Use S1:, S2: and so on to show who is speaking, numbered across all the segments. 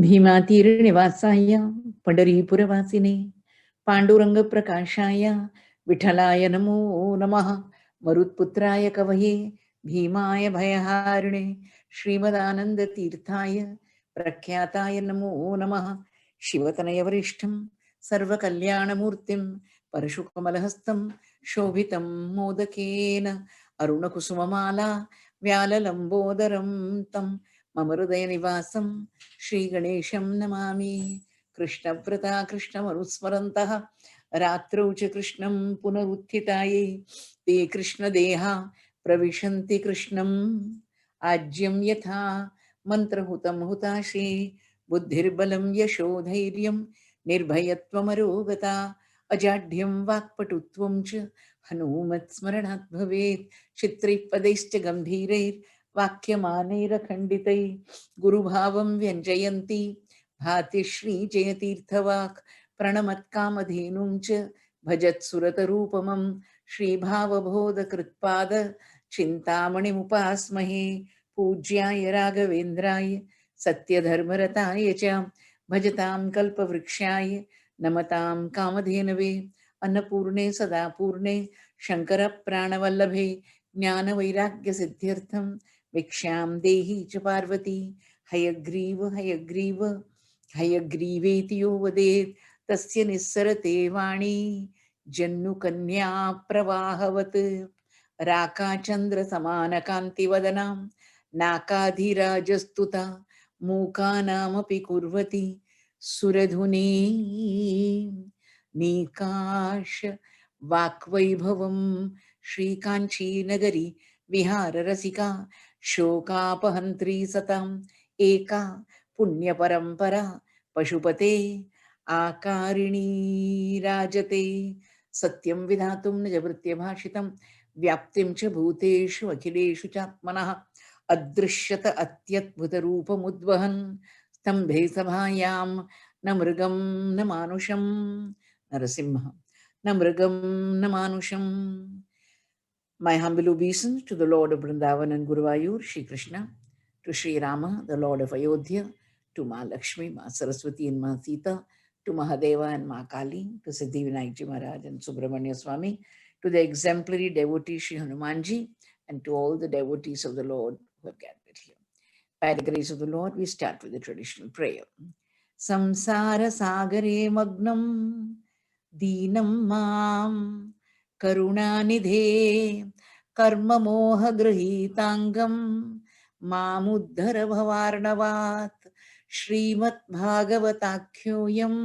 S1: भीमातीरनिवासाय पंढरीपुरवासिने पांडुरंग प्रकाशाय विठलाय नमो नमः। मरुत्पुत्राय कवये भीमाय भयहारिणे श्रीमदानंद तीर्थाय प्रख्याताय नमो नमः। शिवतनयवरिष्ठं सर्वकल्याणमूर्तिं परशुकमलहस्तं शोभितं मोदकेन अरुणकुसुममाला व्याललंबोदरं तं मम हृदयनिवासं श्रीगणेशं नमामि। कृष्णव्रता कृष्णमनुस्मरन्तः रात्रौ च कृष्णं पुनरुत्थिताये ते कृष्णदेहा प्रविशन्ति कृष्णम् आज्यं यथा मन्त्रहुतं हुताशे बुद्धिर्बलं यशोधैर्यं निर्भयत्वमरोगता अजाढ्यं वाक्पटुत्वं च हनूमत्स्मरणात् भवेत्। चित्रैः गम्भीरैर्वाक्यमानैरखण्डितैः गुरुभावं व्यञ्जयन्ती भाति श्रीजयतीर्थवाक् प्रणमत्कामधेनुं च भजत्सुरतरूपमं श्रीभावबोधकृत्पाद चिन्तामणिमुपास्महे। पूज्याय राघवेन्द्राय सत्यधर्मरताय च भजतां कल्पवृक्षाय नमतां कामधेनवे अन्नपूर्णे सदा पूर्णे शङ्करप्राणवल्लभे ज्ञानवैराग्यसिद्ध्यर्थं भिक्षां देहि च पार्वती। हयग्रीव हयग्रीव हयग्रीवेति यो वदेत् तस्य निस्सरते वाणी जन्नुकन्या प्रवाहवत्। राकाचन्द्रसमानकान्तिवदनां नाकाधिराजस्तुता मूकानामपि कुर्वती सुरधुनी नीकाश वाक्वैभवं। श्रीकाञ्चीनगरी विहाररसिका शोकापहन्त्री सताम् एका पुण्यपरम्परा पशुपते आकारिणी राजते। सत्यं विधातुं निजभृत्यभाषितं व्याप्तिं च भूतेषु अखिलेषु चात्मनः अदृश्यत अत्यद्भुतरूपमुद्वहन् स्तम्भे सभायां न मृगं न मानुषं नरसिंह न मृगं न मानुषं। My humble obeisance to the Lord of Vrindavan and Guruvayur, Shri Krishna, to Sri Rama, the Lord of Ayodhya, to Ma Lakshmi, Ma Saraswati and Ma Sita, to Mahadeva and Ma Kali, to Siddhivinayak Maharaj and Subramanya Swami, to the exemplary devotee Sri Hanumanji, and to all the devotees of the Lord who have gathered here. By the grace of the Lord, we start with the traditional prayer. Samsara Sagare Magnam Deenam Mam Karunanidhe Karmamohagrahitangam Mamuddhara Bhavarnavat Srimat Bhagavatakyoyam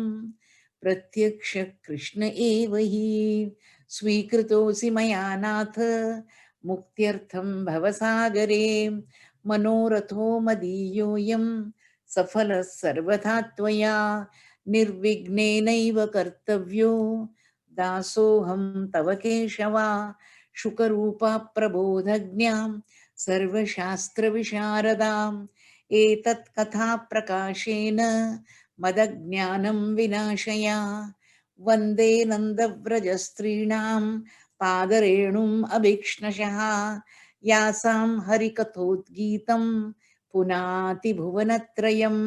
S1: Pratyaksha Krishna Evahi Svikritosi Mayanath Muktyartham Bhavasagare Manoratho Madiyoyam Safala Sarvatha Tvaya Nirvignenaiva Kartavyo दासोहम तव केशव शुकरूपा प्रबोधज्ञां सर्वशास्त्र विशारदां एतत् कथा प्रकाशेन मदज्ञानं विनाशय वन्दे नन्दव्रजस्त्रीणां पादरेणुम् अभीक्ष्णशः यासां हरिकथोद्गीतं पुनाति भुवनत्रयम्.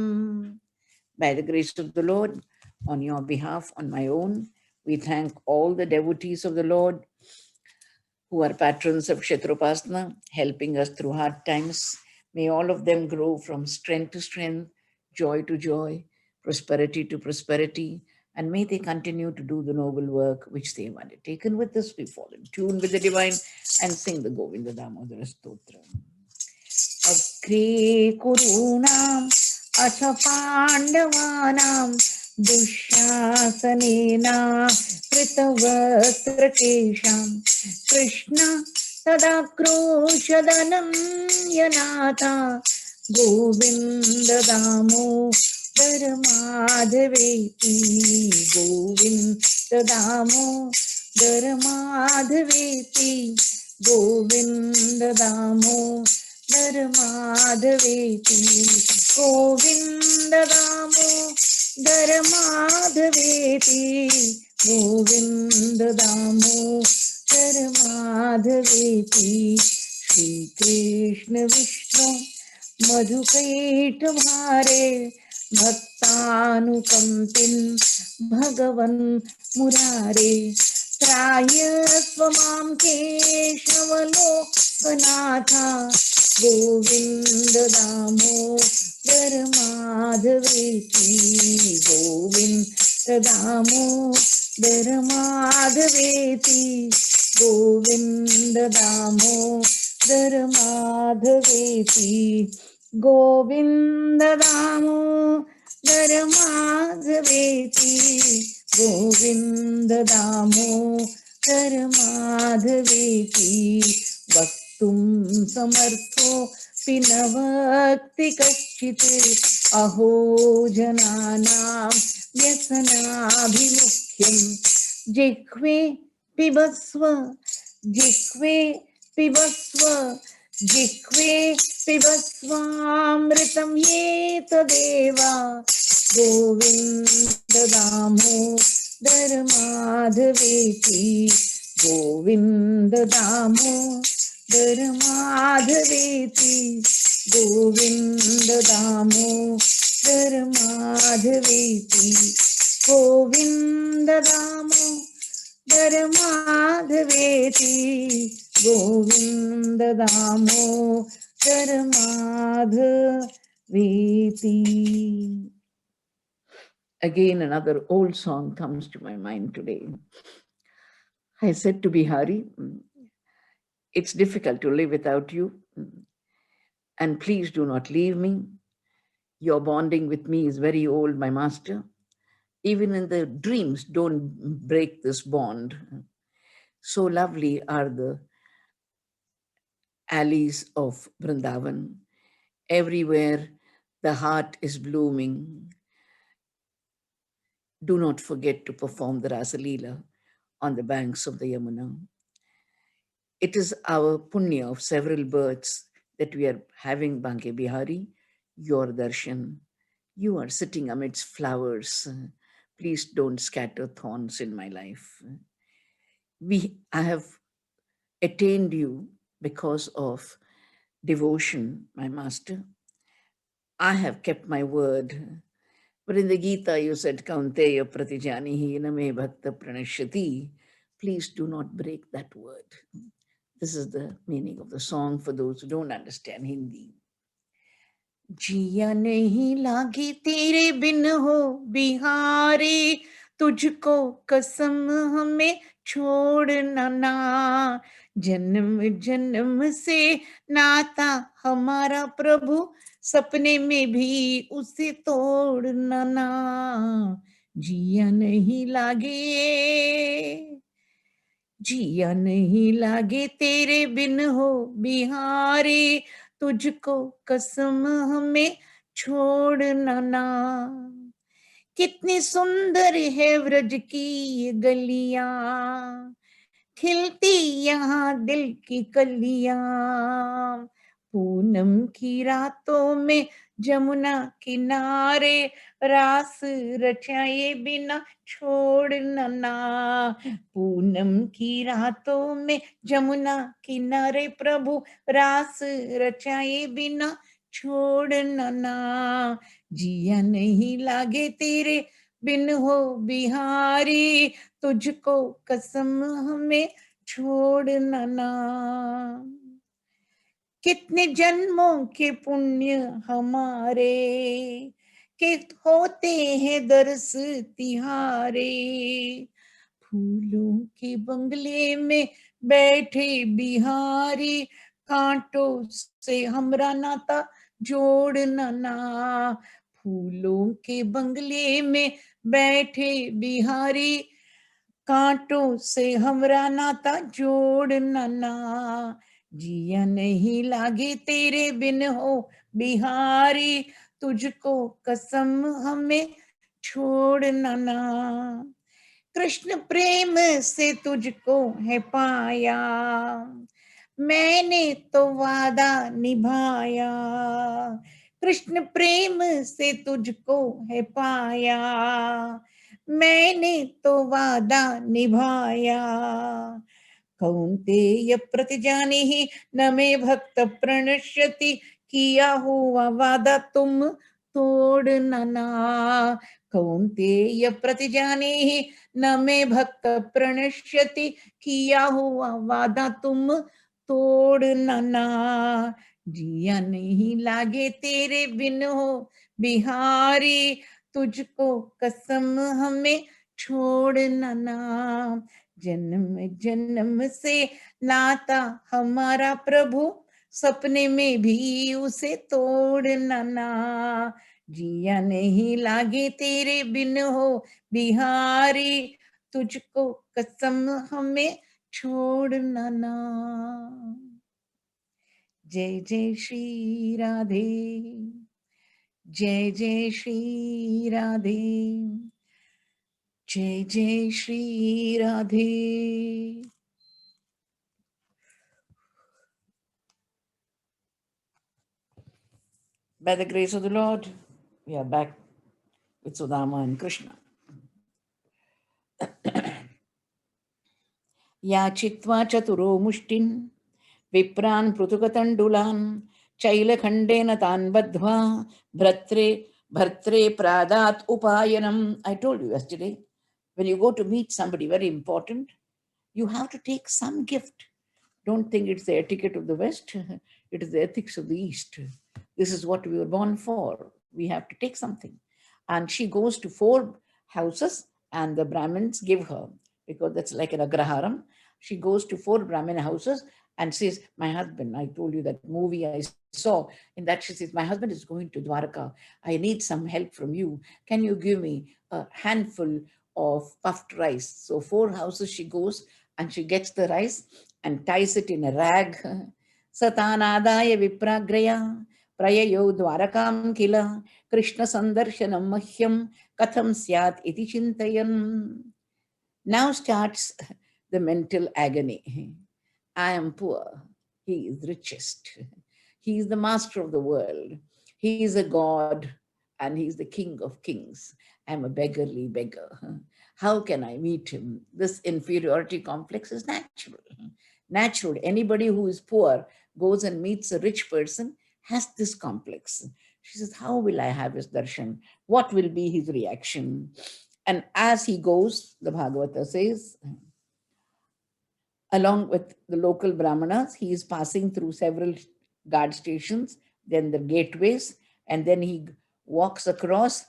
S1: By the grace of the Lord, on your behalf, on my own, we thank all the devotees of the Lord who are patrons of Kshetrupasana, helping us through hard times. May all of them grow from strength to strength, joy to joy, prosperity to prosperity, and may they continue to do the noble work which they have undertaken. With this, we fall in tune with the divine and sing the Govinda Damodara Stotra. Agre Kurunam अथ पाण्डवानां दुःशासनेना कृतवस्त्रकेशां कृष्ण तदाक्रोशदनं यनाथा गोविन्द दामोदर माधवेति गोविन्द दामोदर माधवेति गोविन्द दामोदर माधवेति गोविन्द दामोदर माधवेति गोविन्द दामोदर माधवेति श्री कृष्ण विष्णु मधुकैटभारे भक्तानुकंपिन् भगवन् मुरारे त्रायस्व मां केशवलोकनाथा गोविंद दामोदर माधवेति गोविंद दामोदर माधवेति गोविंद दामोदर माधवेति गोविंद दामोदर माधवेति गोविंद दामोदर माधवेति वक्तुं समर्थो पिनवक्ति कश्चित् अहो जनानां व्यसनाभिमुख्यं जिह्वे पिबस्व जिह्वे पिबस्व जिह्वे पिबस्वामृतं ये तदेव Govind Damodar माधवेति Govind Damodar माधवेति Govind Damodar माधवेति Govind Damodar माधवेति Govind Damodar माधवेति. Again, another old song comes to my mind today. I said to Bihari, it's difficult to live without you, and please do not leave me. Your bonding with me is very old, my master. Even in the dreams, don't break this bond. So lovely are the alleys of Vrindavan. Everywhere the heart is blooming. Do not forget to perform the Rasa Leela on the banks of the Yamuna. It is our punya of several births that we are having, Banke Bihari, your darshan. You are sitting amidst flowers. Please don't scatter thorns in my life. I have attained you because of devotion, my master. I have kept my word. But in the Gita, you said, Kaunteya pratijanihi name bhakta pranashyati. Please do not break that word. This is the meaning of the song for those who don't understand Hindi. जिया नहीं लागी तेरे बिन हो बिहारी, तुझको कसम हमें छोड़ना ना, जन्म जन्म से नाता हमारा प्रभु, सपने में भी उसे तोड़ना ना. जिया नहीं लागे, जिया नहीं लागे तेरे बिन हो बिहारी, तुझको कसम हमें छोड़ना ना. कितनी सुंदर है व्रज की ये गलियां, खिलती यहाँ दिल की कलियां, पूनम की रातों में जमुना किनारे, रास रचाए बिना छोड़ना ना. पूनम की रातों में जमुना किनारे प्रभु, रास रचाए बिना छोड़ना ना. जिया नहीं लागे तेरे बिन हो बिहारी, तुझको कसम हमें छोड़ना ना. कितने जन्मों के पुण्य हमारे, के होते हैं दरस तिहारे, फूलों के बंगले में बैठे बिहारी, कांटों से हमरा नाता जोड़ना ना. फूलों के बंगले में बैठे बिहारी, कांटों से हमरा नाता जोड़ना ना. जिया नहीं लागे तेरे बिन हो बिहारी, तुझको कसम हमें छोड़ना ना. कृष्ण प्रेम से तुझको है पाया, मैंने तो वादा निभाया. कृष्ण प्रेम से तुझको है पाया, मैंने तो वादा निभाया. कौन्तेय प्रतिजानीहि न मे भक्त प्रणश्यति, किया हुआ वादा तुम तोड़ नना। कौन्तेय प्रतिजानेहि न मे भक्त प्रणश्यति, किया हुआ वादा तुम तोड़ नना। जिया नहीं लागे तेरे बिन हो बिहारी, तुझको कसम हमें छोड़ नना। जन्म जन्म से नाता हमारा प्रभु, सपने में भी उसे तोड़ नना। जिया नहीं लागे तेरे बिन हो बिहारी, तुझको कसम हमें छोड़ नना। जय जय श्री राधे, जय जय श्री राधे, जय जय Shri Radhe. By the grace of the Lord, we are back with Sudama and Krishna. याचित्वा चतुरो मुष्टिन् विप्रान् पृथुकतण्डुलान्, चैलखण्डेन तान् बद्ध्वा भर्त्रे भर्त्रे प्रादात् उपायनम्. I told you yesterday, when you go to meet somebody very important, you have to take some gift. Don't think it's the etiquette of the West. It is the ethics of the East. This is what we were born for. We have to take something. And she goes to 4 houses and the Brahmins give her, because that's like an agraharam. She goes to 4 Brahmin houses and says, my husband, I told you that movie I saw, in that she says, my husband is going to Dwarka. I need some help from you. Can you give me a handful of puffed rice? So 4 houses she goes and she gets the rice and ties it in a rag. Satanadaya vipragraya prayayo dwarakam kila Krishna sandarshanam mahyam katham syat iti chintayan. Now starts the mental agony. I am poor. He is richest. He is the master of the world. He is a god and he is the king of kings. I am a beggarly beggar. How can I meet him? This inferiority complex is natural. Natural. Anybody who is poor goes and meets a rich person has this complex. She says, how will I have his darshan? What will be his reaction? And as he goes, the Bhagavata says, along with the local brahmanas, he is passing through several guard stations, then the gateways, and then he walks across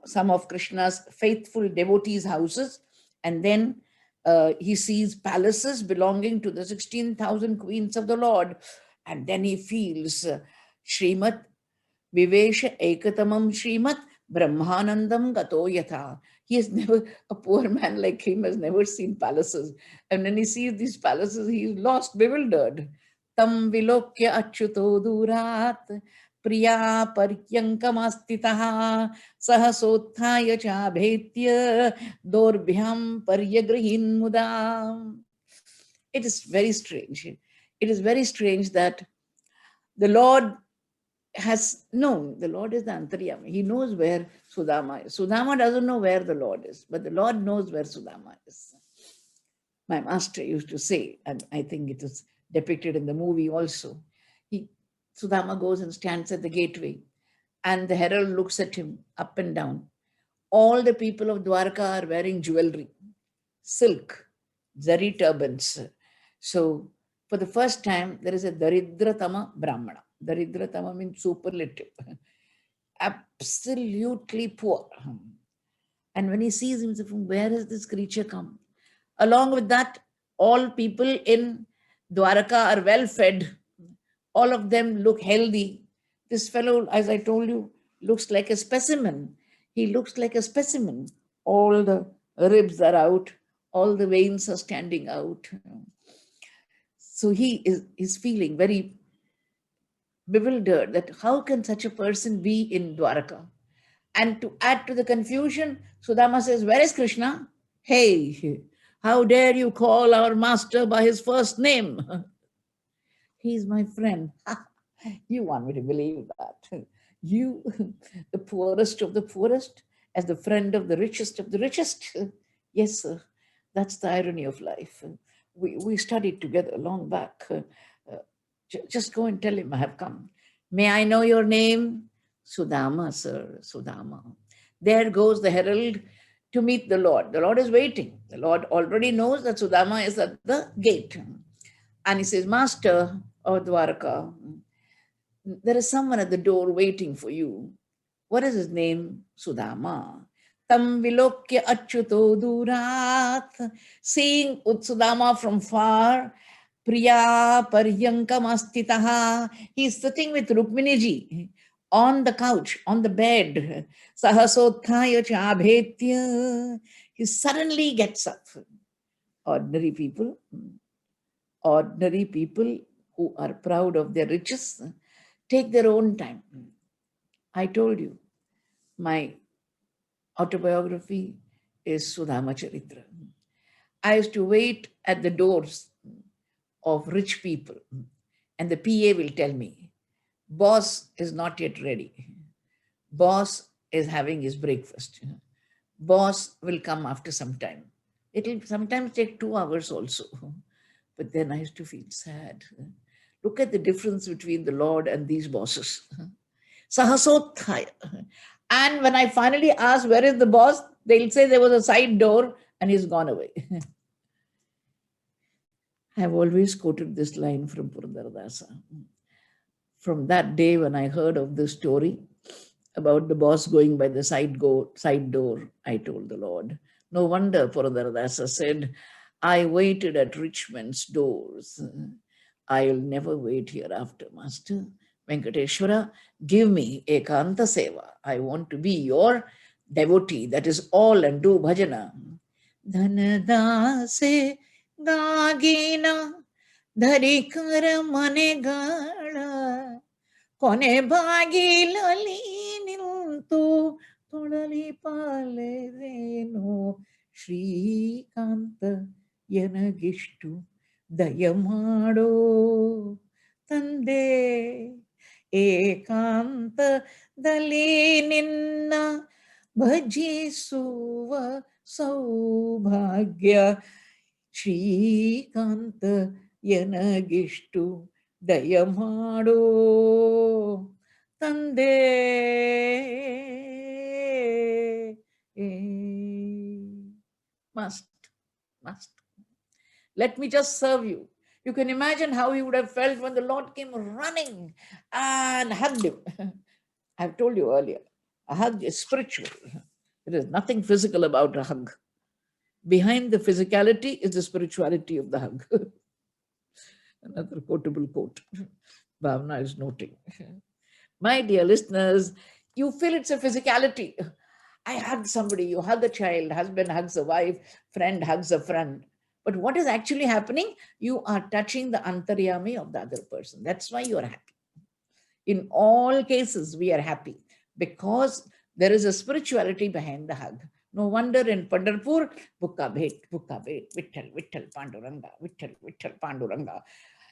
S1: some of Krishna's faithful devotees' houses, and then he sees palaces belonging to the 16,000 queens of the Lord, and then he feels Srimat Vivesha Ekatamam Srimat Brahmanandam Gato Yatha. He has never, a poor man like him has never seen palaces. And when he sees these palaces, he is lost, bewildered. Tam vilokya achyuto durat priya paryankamastitaha sahasothaya cha bhetya dorbhyam paryagrihin mudam. It is very strange. It is very strange that the Lord has known, the Lord is the Antaryami. He knows where Sudama is. Sudama doesn't know where the Lord is, but the Lord knows where Sudama is. My master used to say, and I think it is depicted in the movie also, Sudama goes and stands at the gateway, and the herald looks at him up and down. All the people of Dwarka are wearing jewelry, silk, zari turbans. So for the first time, there is a Daridratama Brahmana. Daridratama means superlative, absolutely poor. And when he sees himself, where has this creature come? Along with that, all people in Dwaraka are well fed. All of them look healthy. This fellow, as I told you, looks like a specimen. He looks like a specimen. All the ribs are out, all the veins are standing out. So he is feeling very bewildered that how can such a person be in Dwaraka? And to add to the confusion, Sudama says, where is Krishna? Hey, how dare you call our master by his first name? He's my friend. You want me to believe that? You, the poorest of the poorest, as the friend of the richest of the richest. Yes, sir. That's the irony of life. We studied together long back. Just go and tell him I have come. May I know your name? Sudama, sir, Sudama. There goes the herald to meet the Lord. The Lord is waiting. The Lord already knows that Sudama is at the gate. And he says, Master of Dwarka, there is someone at the door waiting for you. What is his name? Sudama. Tam vilokya achyuto durat. Seeing Sudama from far, Priya Paryankam he's sitting with Rukminiji on the couch, on the bed. Sahasothaya chabhetya. He suddenly gets up. Ordinary people who are proud of their riches take their own time. I told you, my autobiography is Sudama Charitra. I used to wait at the doors of rich people, and the PA will tell me, boss is not yet ready. Boss is having his breakfast. Boss will come after some time. It will sometimes take 2 hours also. But then I used to feel sad. Look at the difference between the Lord and these bosses. Sahasothaya. And when I finally ask, where is the boss? They'll say there was a side door and he's gone away. I've always quoted this line from Purandaradasa. From that day when I heard of this story about the boss going by the side door, I told the Lord, no wonder Purandaradasa said, I waited at rich men's doors. I'll never wait hereafter, Master. Venkateshwara, give me ekanta seva. I want to be your devotee, that is all, and do bhajana. Dhanadase dagina dharikara manegala kone bhagilali nintu todali palereno Shrikanta yanagishtu ದಯಮಾಡೋ ತಂದೆ ಏಕಾಂತದಲ್ಲಿ ನಿನ್ನ ಭಜಿಸುವ ಸೌಭಾಗ್ಯ ಶ್ರೀಕಾಂತ ಎನಗಿಷ್ಟು ದಯಮಾಡೋ ತಂದೆ. Must. Let me just serve you. You can imagine how he would have felt when the Lord came running and hugged him. I've told you earlier, a hug is spiritual. There is nothing physical about a hug. Behind the physicality is the spirituality of the hug. Another quotable quote. Bhavna is noting. My dear listeners, you feel it's a physicality. I hug somebody, you hug a child, husband hugs a wife, friend hugs a friend. But what is actually happening? You are touching the antaryami of the other person. That's why you are happy. In all cases, we are happy because there is a spirituality behind the hug. No wonder in Pandharpur, Bukka Bhet, Vitthal, Vitthal, Panduranga, Vitthal, Vitthal, Panduranga.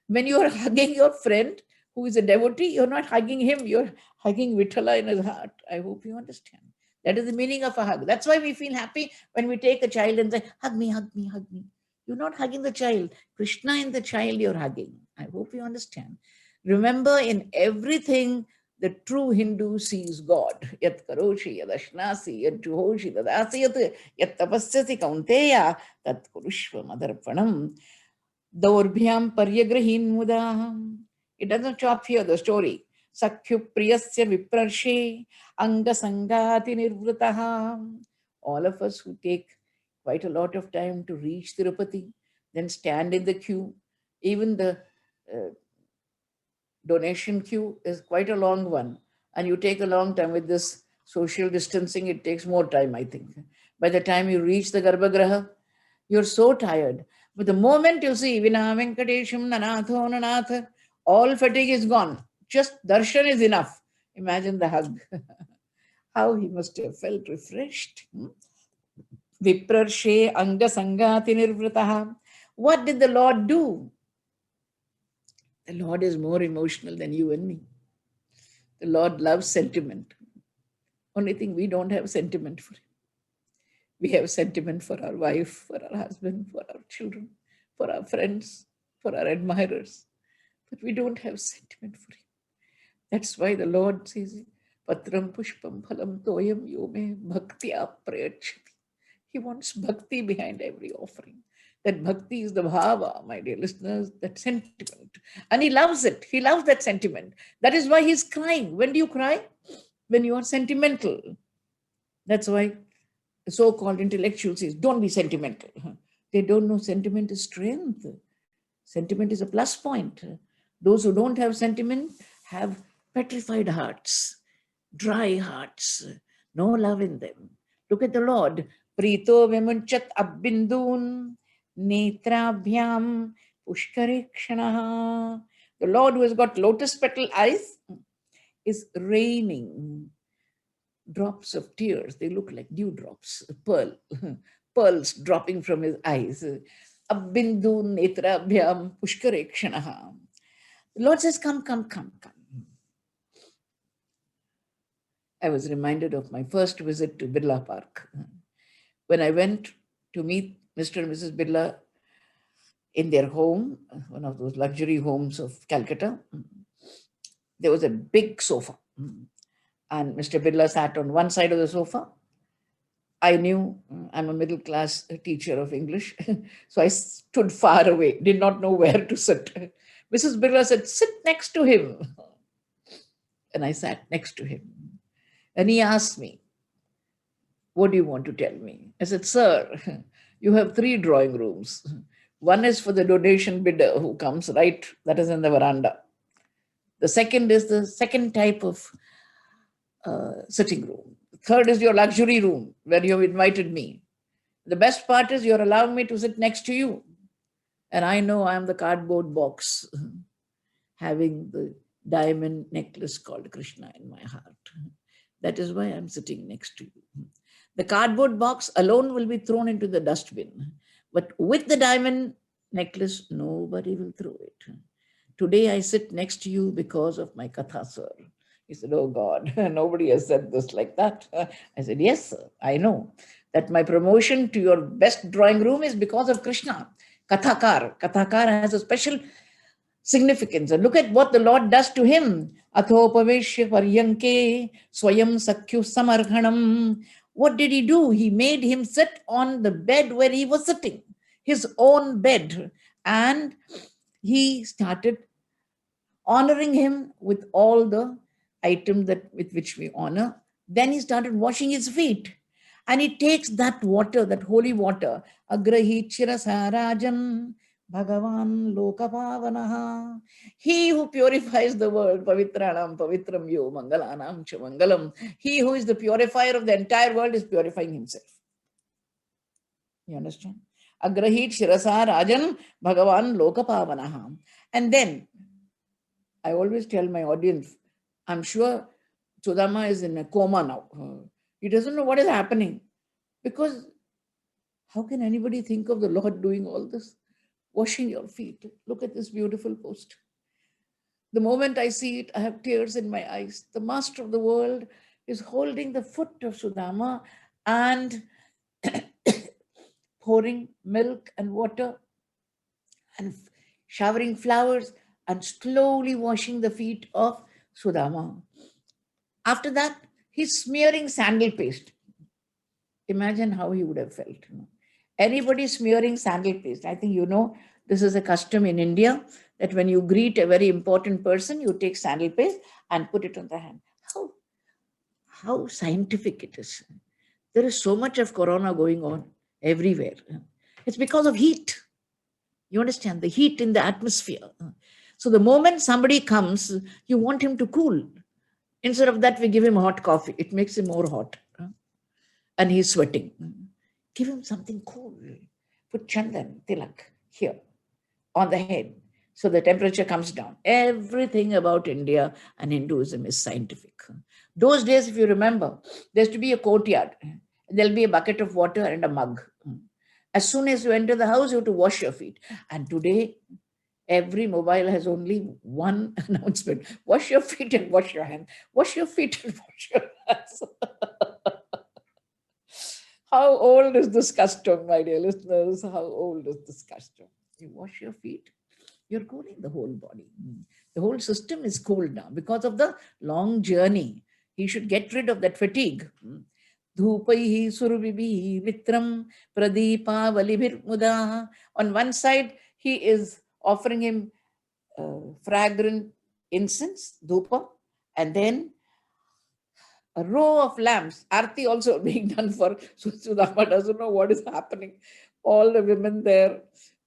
S1: When you are hugging your friend who is a devotee, you're not hugging him, you're hugging Vithala in his heart. I hope you understand. That is the meaning of a hug. That's why we feel happy when we take a child and say, hug me, hug me, hug me. You're not hugging the child. Krishna and the child you're hugging. I hope you understand. Remember, in everything, the true Hindu sees God. Yat karoshi, yad ashnasi, yad juhoshi, tad asiyat, yat tapasyasi kaunteya, tat kurushva madarpanam. Daurbhyam paryagrahin mudaham. It doesn't stop here, the story. Sakhyu priyasya viprarshe, anga sangati nirvrataha. All of us who take quite a lot of time to reach Tirupati, then stand in the queue. Even the donation queue is quite a long one. And you take a long time with this social distancing, it takes more time, I think. By the time you reach the Garbhagraha, you're so tired. But the moment you see Vina Venkatesham Nanatho Nanatha, all fatigue is gone. Just darshan is enough. Imagine the hug. How he must have felt refreshed. Viprarshe anga sangati nirvrataha. What did the Lord do? The Lord is more emotional than you and me. The Lord loves sentiment. Only thing, we don't have sentiment for him. We have sentiment for our wife, for our husband, for our children, for our friends, for our admirers. But we don't have sentiment for him. That's why the Lord says, Patram pushpam phalam toyam yome bhaktya prayachati. He wants bhakti behind every offering. That bhakti is the bhava, my dear listeners, that sentiment. And he loves it. He loves that sentiment. That is why he's crying. When do you cry? When you are sentimental. That's why so-called intellectuals say, don't be sentimental. They don't know sentiment is strength. Sentiment is a plus point. Those who don't have sentiment have petrified hearts, dry hearts, no love in them. Look at the Lord. Prito vimunchat abbindun netrabhyam pushkarikshanaha. The Lord who has got lotus petal eyes is raining drops of tears. They look like dewdrops, pearls dropping from his eyes. Abbindu netrabhyam pushkarekshanaha. The Lord says, come, come, come, come. I was reminded of my first visit to Birla Park. When I went to meet Mr. and Mrs. Birla in their home, one of those luxury homes of Calcutta, there was a big sofa. And Mr. Birla sat on one side of the sofa. I knew I'm a middle class teacher of English, so I stood far away, did not know where to sit. Mrs. Birla said, sit next to him. And I sat next to him. And he asked me, what do you want to tell me? I said, sir, you have 3 drawing rooms. One is for the donation bidder who comes right, that is in the veranda. The second is the second type of sitting room. The third is your luxury room where you have invited me. The best part is you're allowing me to sit next to you. And I know I'm the cardboard box having the diamond necklace called Krishna in my heart. That is why I'm sitting next to you. The cardboard box alone will be thrown into the dustbin. But with the diamond necklace, nobody will throw it. Today I sit next to you because of my Katha, sir. He said, oh God, nobody has said this like that. I said, yes, sir, I know that my promotion to your best drawing room is because of Krishna. Kathakar. Kathakar has a special significance. And look at what the Lord does to him. Athopaveshya paryanke swayam sakyu samarghanam. What did he do? He made him sit on the bed where he was sitting, his own bed. And he started honoring him with all the items that with which we honor. Then he started washing his feet. And he takes that water, that holy water, agrahi chirasarajam Bhagavan Lokapavanaha. He who purifies the world, Pavitranam Pavitram Yo Mangalanam Cha Mangalam. He who is the purifier of the entire world is purifying himself. You understand? Agrahit Shirasa Rajan Bhagavan Lokapavanaha. And then I always tell my audience, I'm sure Sudama is in a coma now. He doesn't know what is happening. Because how can anybody think of the Lord doing all this? Washing your feet. Look at this beautiful post. The moment I see it, I have tears in my eyes. The master of the world is holding the foot of Sudama and pouring milk and water and showering flowers and slowly washing the feet of Sudama. After that, he's smearing sandal paste. Imagine how he would have felt. Anybody smearing sandal paste, I think you know this is a custom in India that when you greet a very important person, you take sandal paste and put it on the hand. How scientific it is. There is so much of corona going on everywhere. It's because of heat. You understand? The heat in the atmosphere. So the moment somebody comes, you want him to cool. Instead of that, we give him hot coffee. It makes him more hot. And he's sweating. Give him something cool. Put chandan, tilak here on the head so the temperature comes down. Everything about India and Hinduism is scientific. Those days, if you remember, there used to be a courtyard. There'll be a bucket of water and a mug. As soon as you enter the house, you have to wash your feet. And today, every mobile has only one announcement. Wash your feet and wash your hands. Wash your feet and wash your hands. How old is this custom, my dear listeners? How old is this custom? You wash your feet, you're cooling the whole body. The whole system is cooled now because of the long journey. He should get rid of that fatigue. Dhupaihi survibihi mitram pradeepa valibhir muda. On one side, he is offering him fragrant incense, dhupa, and then a row of lamps. Arti also being done for Sudama doesn't know what is happening. All the women there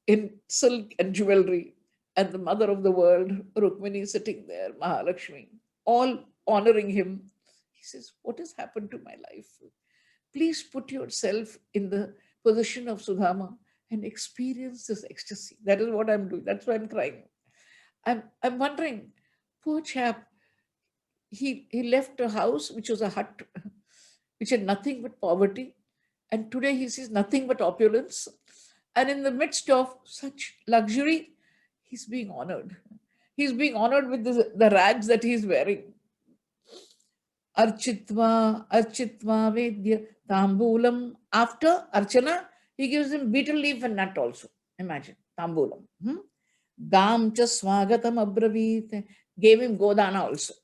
S1: in silk and jewelry, and the mother of the world, Rukmini, sitting there, Mahalakshmi, all honoring him. He says, what has happened to my life? Please put yourself in the position of Sudama and experience this ecstasy. That is what I'm doing. That's why I'm crying. I'm wondering, poor chap, he left a house which was a hut, which had nothing but poverty, and today he sees nothing but opulence. And in the midst of such luxury, he's being honored. He's being honored with the rags that he's wearing. Architva Vedya Tambulam. After Archana, he gives him betel leaf and nut also. Imagine, Tambulam. Gam cha swagatam abravit. Gave him Godana also.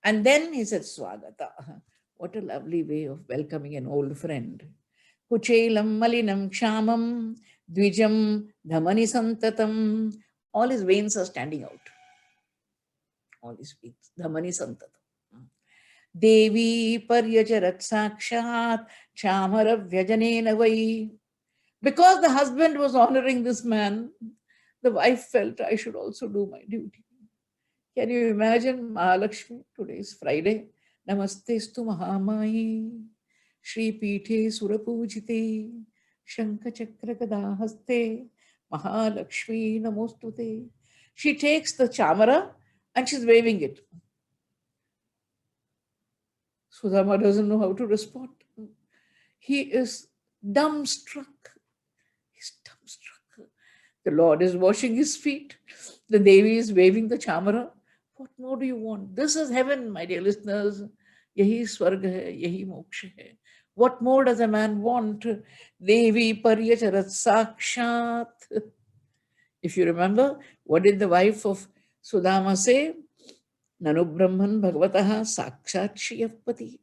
S1: And then he said, Swagata. What a lovely way of welcoming an old friend. Kuchelam malinam kshamam dvijam dhamani santatam. All his veins are standing out. All his veins. Dhamani santatam. Devi paryacharat sakshat chamara vyajanena vai. Because the husband was honoring this man, the wife felt, I should also do my duty. Can you imagine Mahalakshmi? Today is Friday. Namastestu Mahamayi. Shri Pithe Surapujite. Shanka Chakra Kadahaste. Mahalakshmi Namostute. She takes the chamara and she's waving it. Sudama doesn't know how to respond. He is dumbstruck. He's dumbstruck. The Lord is washing his feet. The Devi is waving the chamara. What more do you want? This is heaven, my dear listeners. Yahi swarga hai, yahi moksha hai. What more does a man want? Devi paryacharat sakshat. If you remember, what did the wife of Sudama say? Nanu Brahman Bhagavataha Sakshat Shiyapati.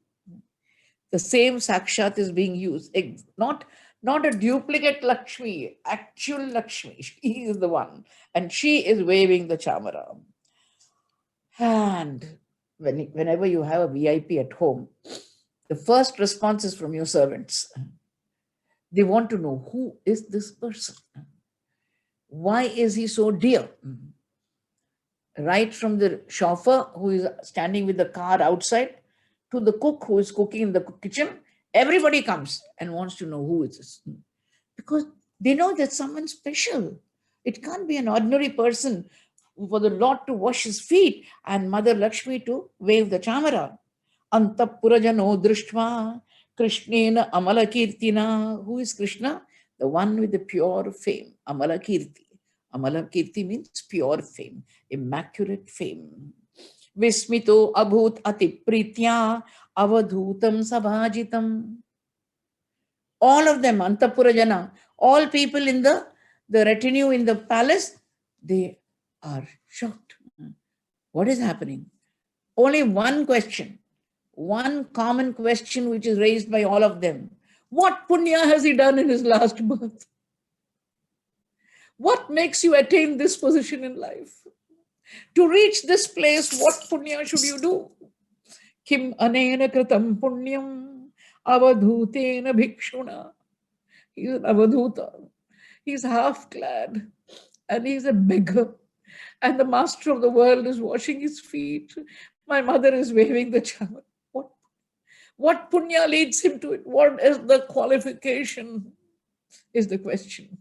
S1: The same Sakshat is being used. Not a duplicate Lakshmi, actual Lakshmi. She is the one. And she is waving the chamara. And whenever you have a VIP at home, the first response is from your servants. They want to know, who is this person? Why is he so dear? Right from the chauffeur who is standing with the car outside to the cook who is cooking in the kitchen, everybody comes and wants to know who is this. Because they know that someone special. It can't be an ordinary person for the Lord to wash his feet and Mother Lakshmi to wave the chamara. Antapurajano drishtva Krishnena Amalakirtina. Who is Krishna? The one with the pure fame. Amalakirti. Amalakirti means pure fame, immaculate fame. Vismito abhut atipritya avadhutam sabhajitam. All of them, Antapurajana, all people in the retinue in the palace, they are shocked. What is happening? Only one question, one common question which is raised by all of them. What punya has he done in his last birth? What makes you attain this position in life? To reach this place, what punya should you do? Kim anena kratam punyam avadhutena bhikshuna. He's an avadhuta. He's half clad and he's a beggar. And the master of the world is washing his feet. My mother is waving the chamar. What punya leads him to it? What is the qualification? Is the question.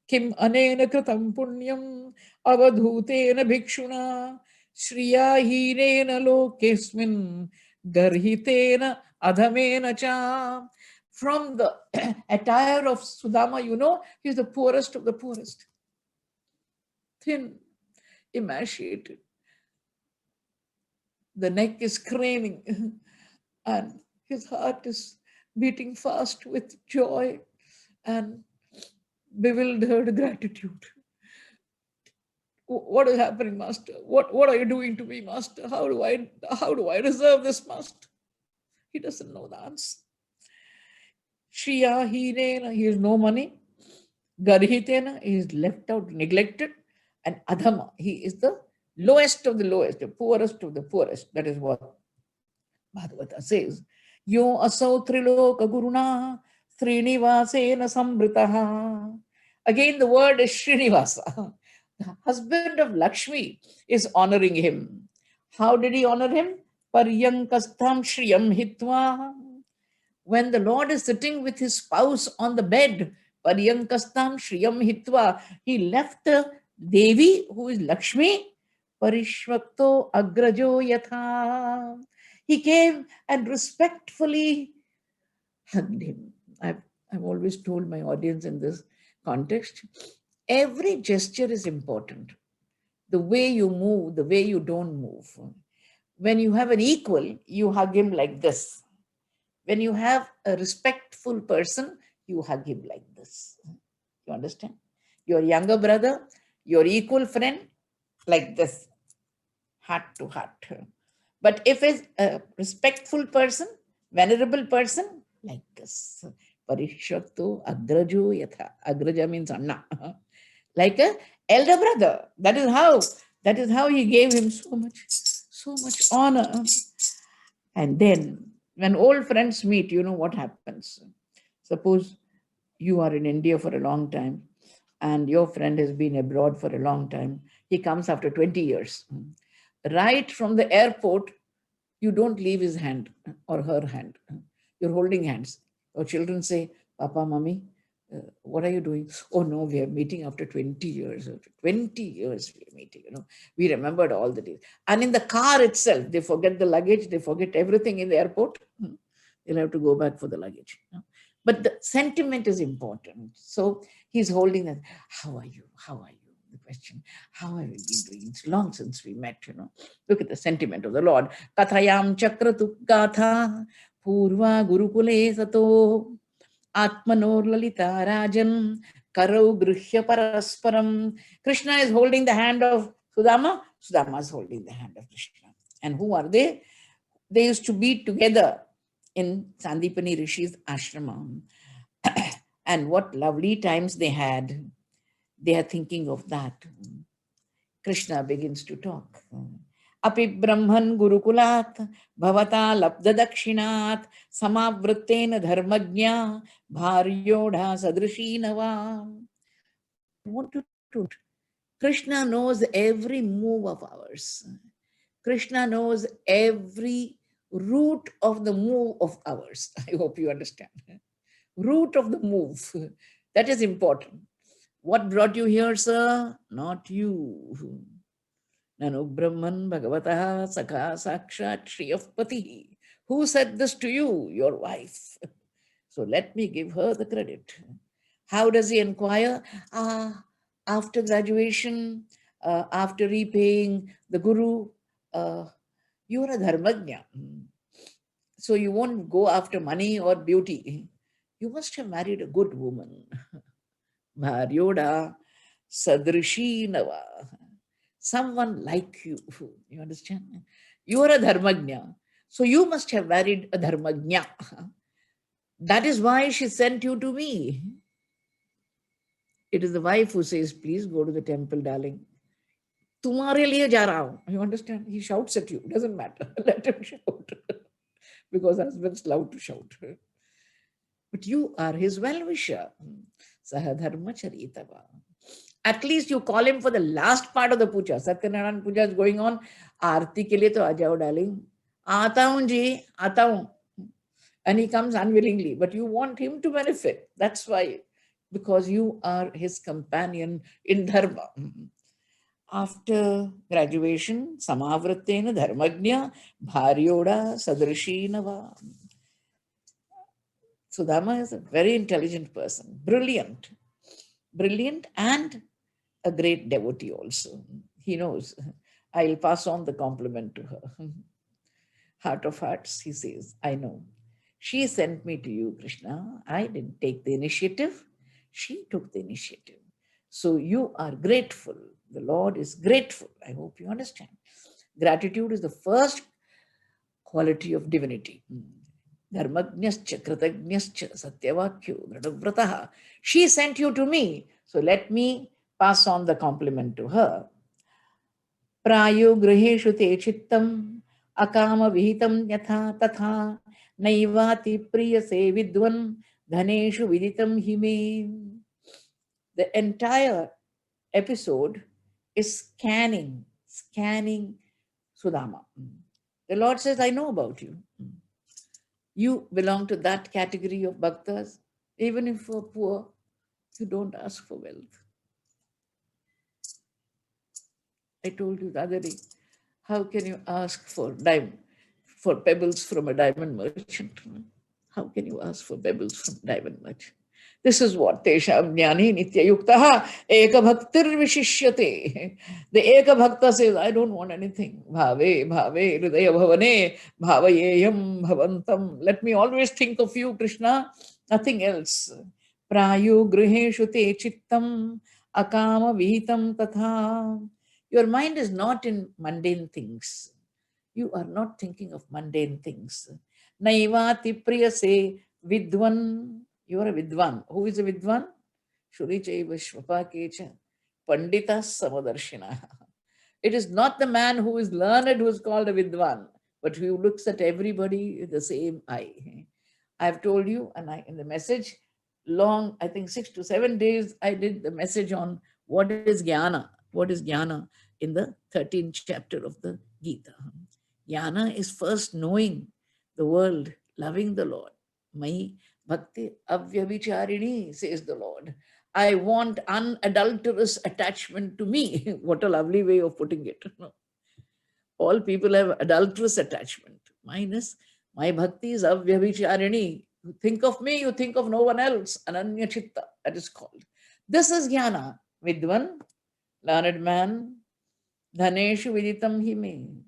S1: Kim anena kratam punyam avadhutena bhikshuna shriya hirena lokesmin garhitena adhamena cha. From the attire of Sudama, you know, he's the poorest of the poorest. Thin, emaciated. The neck is craning and his heart is beating fast with joy and bewildered gratitude. What is happening, Master? What are you doing to me, Master? How do I deserve this, Master? He doesn't know the answer. Shriya Hirena, he has no money. Garhitena, he is left out, neglected. And Adhama, he is the lowest of the lowest, the poorest of the poorest. That is what Bhagavata says. Yo asau triloka guruna Srinivasena sambritaha. Again, the word is Srinivasa. The husband of Lakshmi is honoring him. How did he honor him? Paryankastham Shriyam Hitva. When the Lord is sitting with his spouse on the bed, Paryankastam Shriyam Hitva, he left the Devi, who is Lakshmi, Parishvakto Agrajo Yatha. He came and respectfully hugged him. I've always told my audience in this context, every gesture is important. The way you move, the way you don't move. When you have an equal, you hug him like this. When you have a respectful person, you hug him like this. You understand? Your younger brother, your equal friend, like this, heart to heart. But if it's a respectful person, venerable person, like this. Parishakto agrajo yatha. Agraja means anna. Like a elder brother. That is how he gave him so much honor. And then when old friends meet, you know what happens. Suppose you are in India for a long time and your friend has been abroad for a long time. He comes after 20 years. Right from the airport, you don't leave his hand or her hand. You're holding hands. Your children say, Papa, Mommy, what are you doing? Oh no, we are meeting after 20 years. After 20 years we are meeting, We remembered all the days. And in the car itself, they forget the luggage, they forget everything in the airport. They'll have to go back for the luggage. But the sentiment is important. So he's holding that. How are you? How are you? The question, how have you been doing? It's long since we met, Look at the sentiment of the Lord. Kathayam chakratu gatha purva gurukule sato atmanor lalita rajan karau grihya parasparam. Krishna is holding the hand of Sudama. Sudama is holding the hand of Krishna. And who are they? They used to be together in Sandipani Rishi's ashramam. And what lovely times they had. They are thinking of that. Krishna begins to talk. Api Brahman Gurukulat Bhavata Labda Dakshinat Samavrittena Dharmajna Bharyodha Sadrishinava. What to do? Krishna knows every move of ours. Krishna knows every root of the move of ours. I hope you understand. Root of the move. That is important. What brought you here, sir? Not you. Nanu Brahman Bhagavataha Sakha Sakshat Shriyapati. Who said this to you? Your wife. So let me give her the credit. How does he inquire? After graduation, after repaying the Guru, you are a dharmajna. So you won't go after money or beauty. You must have married a good woman. Bharyoda Sadrishinava. Someone like you. You understand? You are a dharmajna. So you must have married a dharmajna. That is why she sent you to me. It is the wife who says, please go to the temple, darling. Tumhare liye ja raha hu. You understand? He shouts at you. Doesn't matter. Let him shout. Because husbands love to shout. But you are his well-wisher. Sahadharma charitava. At least you call him for the last part of the puja. Satyanarayan puja is going on. Aarti ke liye to aa jao, darling. Aata hun ji, aata hun. And he comes unwillingly. But you want him to benefit. That's why. Because you are his companion in dharma. After graduation, samavrittena dharmajna bharyoda sadrishinava. Sudama is a very intelligent person, brilliant and a great devotee also. He knows. I'll pass on the compliment to her. Heart of hearts, he says, I know. She sent me to you, Krishna. I didn't take the initiative. She took the initiative. So you are grateful. The Lord is grateful. I hope you understand. Gratitude is the first quality of divinity. Dharmajnascha, Kritajnascha, Satyavakyo, Dridhavrataha. She sent you to me, so let me pass on the compliment to her. Prayo griheshu te chittam, akama vihitam yatha tatha, naivati priyase vidvan, dhaneshu viditam hime. The entire episode is scanning Sudama. The Lord says, I know about you. You belong to that category of bhaktas. Even if you're poor, you don't ask for wealth. I told you the other day, how can you ask for pebbles from a diamond merchant? How can you ask for pebbles from diamond merchant? This is what Tesham Jnani Nityayuktaha Eka Bhaktir Vishishyate. The Eka Bhakta says, I don't want anything. Bhave, bhave, hridaya bhavane, bhavayeyam bhavantam. Let me always think of you, Krishna, nothing else. Prayu griheshu te chittam akama vihitam tatha. Your mind is not in mundane things. You are not thinking of mundane things. Naivati priyase vidvan. You are a vidvan. Who is a vidvan? Shurichaiva Shvapakecha Pandita Samadarshina. It is not the man who is learned who is called a vidvan, but who looks at everybody with the same eye. I have told you, and in the message, long, I think 6 to 7 days, I did the message on what is jnana. What is jnana in the 13th chapter of the Gita. Jnana is first knowing the world, loving the Lord. Mai bhakti avyabhicharini, says the Lord. I want unadulterous attachment to me. What a lovely way of putting it. All people have adulterous attachment. Mine is, my bhakti is avyabhicharini. You think of me, you think of no one else. Ananya chitta, that is called. This is jnana. Vidvan, learned man, dhaneshu viditam hime.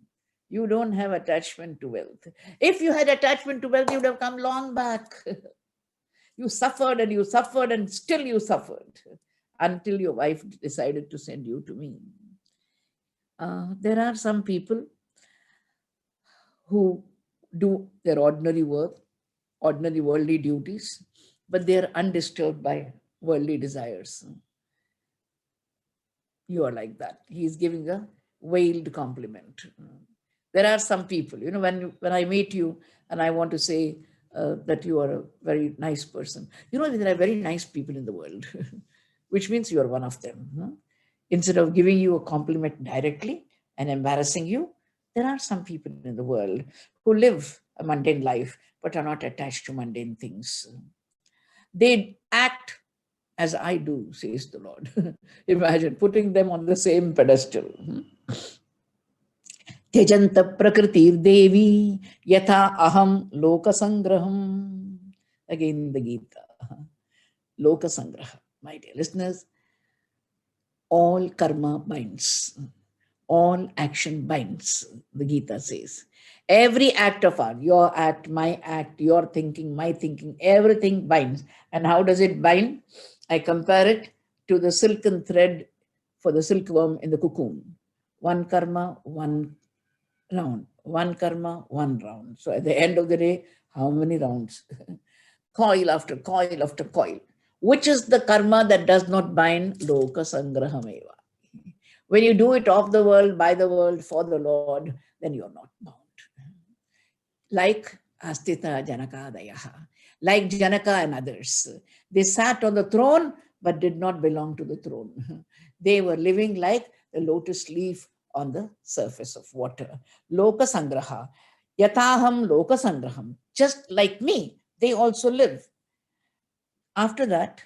S1: You don't have attachment to wealth. If you had attachment to wealth, you would have come long back. You suffered and still you suffered until your wife decided to send you to me. There are some people who do their ordinary work, ordinary worldly duties, but they are undisturbed by worldly desires. You are like that. He is giving a veiled compliment. There are some people, when I meet you and I want to say that you are a very nice person. There are very nice people in the world, which means you are one of them. Instead of giving you a compliment directly and embarrassing you, there are some people in the world who live a mundane life but are not attached to mundane things. They act as I do, says the Lord. Imagine putting them on the same pedestal. Tejanta prakritir devi yatha aham lokasangraham. Again the Gita. Lokasangraha. My dear listeners, all karma binds. All action binds, the Gita says. Every act of art, your act, my act, your thinking, my thinking, everything binds. And how does it bind? I compare it to the silken thread for the silkworm in the cocoon. One karma, one round. One karma, one round. So at the end of the day, how many rounds? Coil after coil after coil. Which is the karma that does not bind? Loka sangrahameva. When you do it of the world, by the world, for the Lord, then you're not bound. Like Astita Janakadayaha, like Janaka and others. They sat on the throne, but did not belong to the throne. They were living like the lotus leaf on the surface of water. Loka Sangraha. Yataham Loka Sangraham. Just like me, they also live. After that,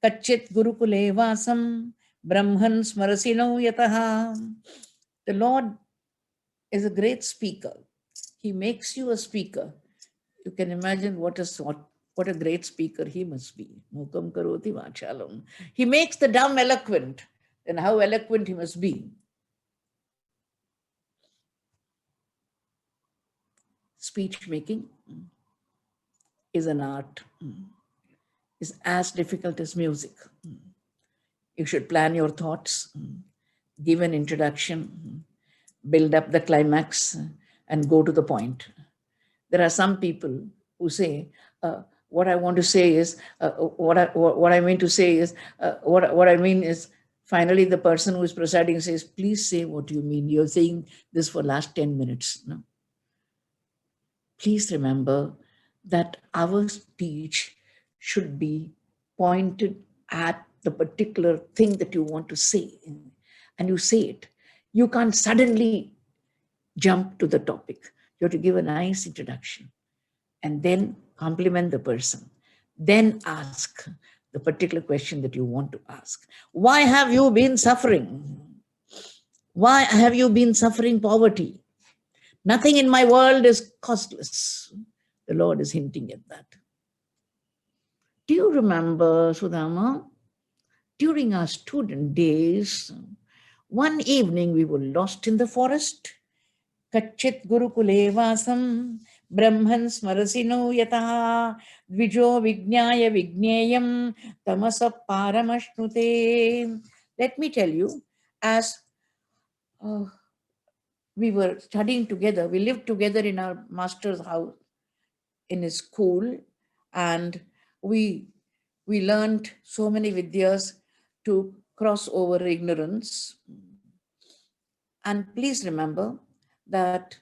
S1: Kachit Gurukule Vasam Brahman Smarasino Yataha. The Lord is a great speaker. He makes you a speaker. You can imagine what a great speaker he must be. Mukam karoti vachalam. He makes the dumb eloquent. Then how eloquent he must be. Speech making is an art. Is as difficult as music. You should plan your thoughts, give an introduction, build up the climax, and go to the point. There are some people who say, what I want to say is, what I mean to say is, what I mean is, finally the person who is presiding says, please say what you mean. You're saying this for last 10 minutes. No? Please remember that our speech should be pointed at the particular thing that you want to say, and you say it. You can't suddenly jump to the topic. You have to give a nice introduction and then compliment the person. Then ask the particular question that you want to ask. Why have you been suffering? Why have you been suffering poverty? Nothing in my world is costless. The Lord is hinting at that. Do you remember, Sudama? During our student days, one evening we were lost in the forest. Kachit Gurukule Vasam Brahman Smarasino Yataha Dvijo Vignaya Vigneyam Tamasa Paramashnute. Let me tell you, as we were studying together, we lived together in our master's house, in his school, and we learned so many vidyas to cross over ignorance. And please remember that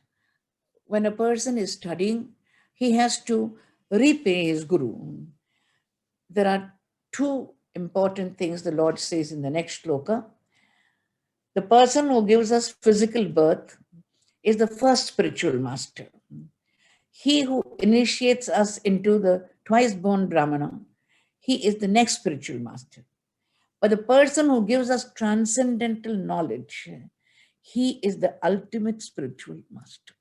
S1: when a person is studying, he has to repay his guru. There are two important things the Lord says in the next shloka. The person who gives us physical birth is the first spiritual master. He who initiates us into the twice born Brahmana, he is the next spiritual master. But the person who gives us transcendental knowledge, he is the ultimate spiritual master.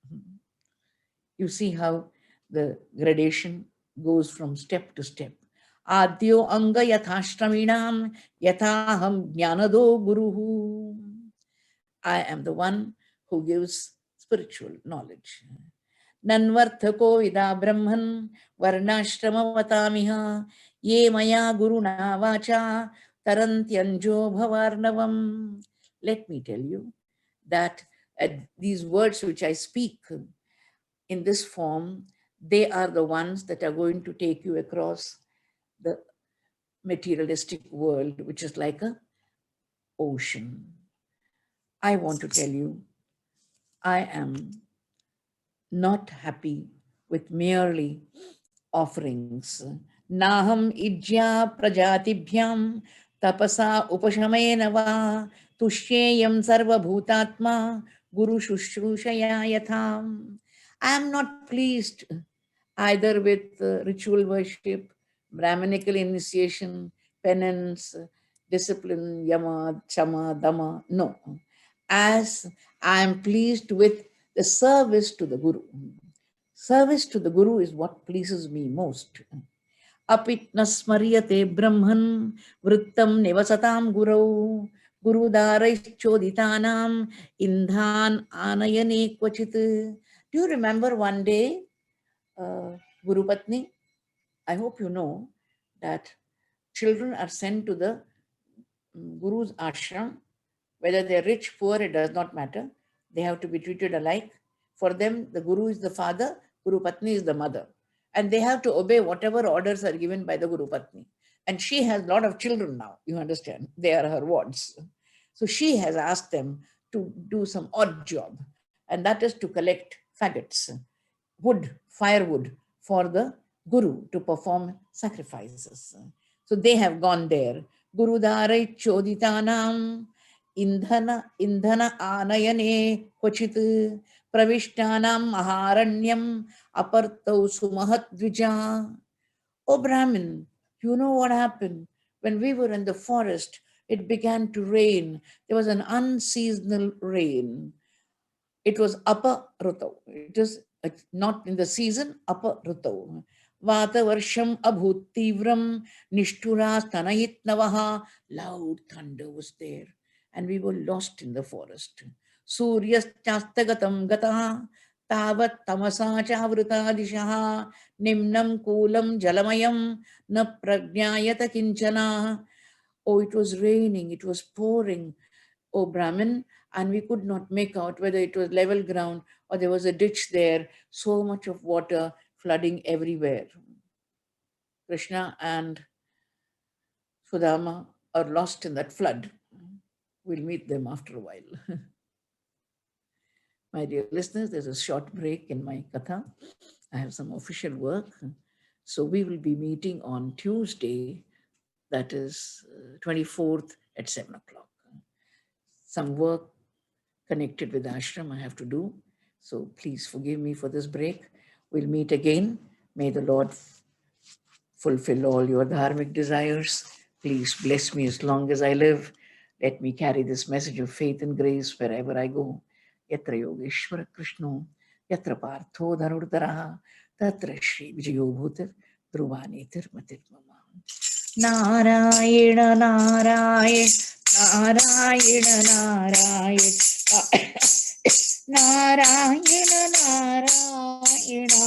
S1: You see how the gradation goes from step to step. Adyo anga yathashtraminam yathaham jnanado guruhu. I am the one who gives spiritual knowledge. Nanvarthako vida brahman varnashramavatamih ye maya guruna vacha tarantyanjo bhavarnavam. Let me tell you that these words which I speak in this form, they are the ones that are going to take you across the materialistic world, which is like an ocean. I want to tell you, I am not happy with merely offerings. Naham ijya prajatibhyam tapasa upashamena va tushyeyam sarva bhutatma guru shushrushaya yatham. I am not pleased either with ritual worship, Brahminical initiation, penance, discipline, yama, chama, dama. No. As I am pleased with the service to the Guru. Service to the Guru is what pleases me most. Apitna smaryate brahman vrittam nivasatam gurau gurudaraichodhitanam indhan anayane kvachit. Do you remember one day, Guru Patni? I hope you know that children are sent to the Guru's ashram. Whether they're rich, poor, it does not matter. They have to be treated alike. For them, the Guru is the father, Guru Patni is the mother. And they have to obey whatever orders are given by the Guru Patni. And she has a lot of children now, you understand. They are her wards. So she has asked them to do some odd job. And that is to collect faggots, wood, firewood for the Guru to perform sacrifices. So they have gone there. Guru Dharai Choditanam Indhana Anayane Kochit Pravishtanam Maharanyam Apartau Sumahat Dvija. Oh Brahmin, you know what happened? When we were in the forest, it began to rain. There was an unseasonal rain. It was Apa Rutau. It was not in the season, Apa Rutau. Vata Varsham Abhut Tivram Nishtura Stanayit Navaha. Loud thunder was there. And we were lost in the forest. Suryas Chastagatam Gata Tavat Tamasa Chavrita Dishaha Nimnam Kulam Jalamayam Na Prajnayata Kinchana. Oh, it was raining, it was pouring, oh Brahmin, and we could not make out whether it was level ground or there was a ditch there, so much of water. flooding everywhere. Krishna and Sudama are lost in that flood. We'll meet them after a while. My dear listeners, there's a short break in my katha. I have some official work. So we will be meeting on Tuesday, that is 24th at 7 o'clock. Some work connected with ashram I have to do. So please forgive me for this break. We'll meet again. May the Lord fulfill all your dharmic desires. Please bless me as long as I live. Let me carry this message of faith and grace wherever I go. Yatra Yogeshwara Krishno, Yatra Partho Dhanurdaraha, Tatra Shri Vijayo Bhutir, Dhruvanitir Matir Mama. Narayana Narayana Narayana Narayana Narayana Narayana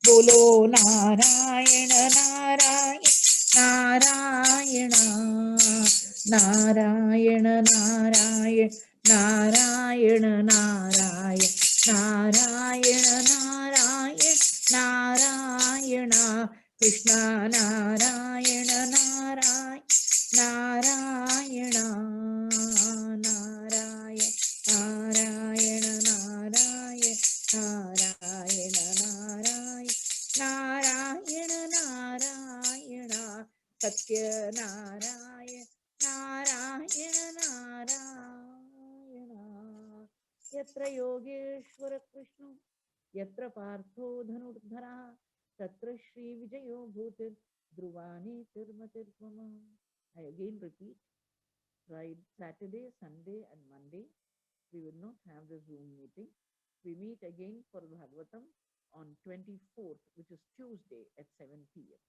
S1: Bolo Narayana Narayana Narayana Narayana Narayana Narayana Narayana Narayana Narayana Krishna Narayana Narayana Narayana Narayana Narayana Narayana Narayana Satya Narayana Yatra Yogeshwara Krishna Yatra Partho Dhanurdhara Tatra Shri Vijayo Bhutir Dhruvani Tirmatir Mama. I again repeat, Friday, Saturday, Sunday and Monday we will not have the Zoom meeting. We meet again for Bhagavatam on 24th, which is Tuesday at 7 p.m.